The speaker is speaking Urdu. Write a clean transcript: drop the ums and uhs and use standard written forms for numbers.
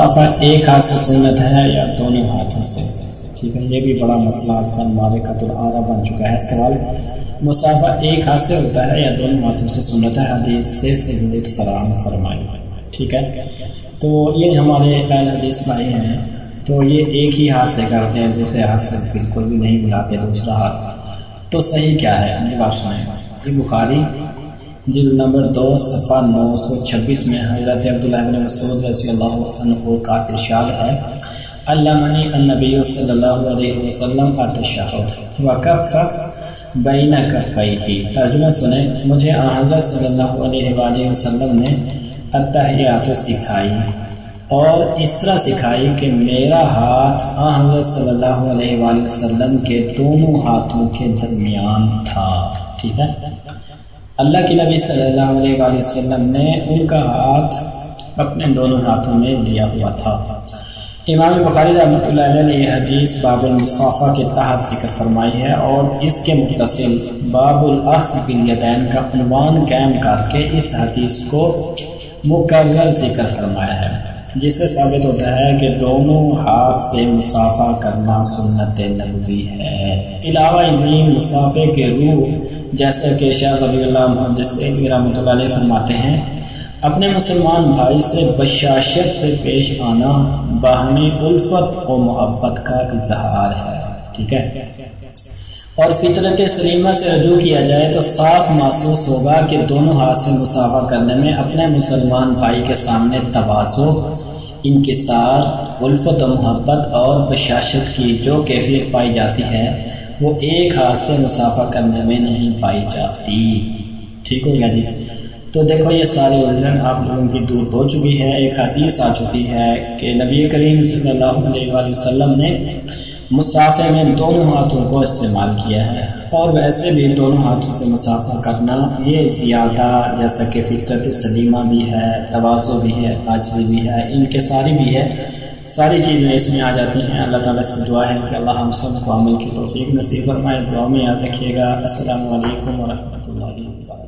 مسافہ ایک ہاتھ سے سنت ہے یا دونوں ہاتھوں سے؟ ٹھیک ہے، یہ بھی بڑا مسئلہ آج کل معرکۃ الآراء بن چکا ہے سوال۔ مسافہ ایک ہاتھ سے ہوتا ہے یا دونوں ہاتھوں سے سنت ہے، حدیث سے ثبوت فراہم فرمائی۔ ٹھیک ہے، تو یہ ہمارے اہل حدیث بھائی ہیں، تو یہ ایک ہی ہاتھ سے کرتے ہیں، دوسرے ہاتھ سے بالکل بھی نہیں ملاتے دوسرا ہاتھ۔ تو صحیح کیا ہے یہ بات سنیں۔ یہ بخاری جلد نمبر 2 صفحہ 926 میں حضرت عبداللہ بن مسعود رضی اللہ عنہ کا ارشاد ہے، علمنی النبی صلی اللہ علیہ وسلم التشہد وکف بین کفیہ۔ ترجمہ سنیں، مجھے حضرت صلی اللہ علیہ وآلہ وسلم نے التحیات سکھائی اور اس طرح سکھائی کہ میرا ہاتھ حضرت صلی اللہ علیہ وآلہ وسلم کے دونوں ہاتھوں کے درمیان تھا۔ ٹھیک ہے، اللہ کے نبی صلی اللہ علیہ وآلہ وسلم نے ان کا ہاتھ اپنے دونوں ہاتھوں میں دیا ہوا تھا۔ امام بخاری رحمۃ اللہ علیہ نے یہ حدیث باب المصافہ کے تحت ذکر فرمائی ہے اور اس کے متصل باب الاخذ بالیدین کا عنوان قائم کر کے اس حدیث کو مکرر ذکر فرمایا ہے، جس سے ثابت ہوتا ہے کہ دونوں ہاتھ سے مصافحہ کرنا سنت نبوی ہے۔ علاوہ ازیں مصافحے کے روح جیسے کہ شیخ رضی اللہ محدث رحمۃ اللہ علیہ فرماتے ہیں، اپنے مسلمان بھائی سے بشاشت سے پیش آنا باہمی الفت و محبت کا اظہار ہے۔ ٹھیک ہے، اور فطرت سلیمہ سے رجوع کیا جائے تو صاف محسوس ہوگا کہ دونوں ہاتھ سے مصافحہ کرنے میں اپنے مسلمان بھائی کے سامنے تواضع، انکسار، الفت و محبت اور بشاشت کی جو کیفیت پائی جاتی ہے وہ ایک ہاتھ سے مصافحہ کرنے میں نہیں پائی جاتی۔ ٹھیک ہو گیا جی؟ تو دیکھو یہ سارے الجھن آپ لوگوں کی دور ہو چکی ہے۔ ایک حدیث آ چکی ہے کہ نبی کریم صلی اللہ علیہ وآلہ وسلم نے مصافحے میں دونوں ہاتھوں کو استعمال کیا ہے، اور ویسے بھی دونوں ہاتھوں سے مصافحہ کرنا یہ زیادہ جیسا کہ فطرت سلیمہ بھی ہے، تواضع بھی ہے، عاجزی بھی ہے، انکساری بھی ہے، ساری چیزیں اس میں آ جاتی ہیں۔ اللہ تعالیٰ سے دعا ہے کہ اللہ ہم سب کو عمل کی توفیق نصیب فرمائے۔ دعا میں یاد رکھیے گا۔ السلام علیکم ورحمۃ اللہ وبرکاتہ۔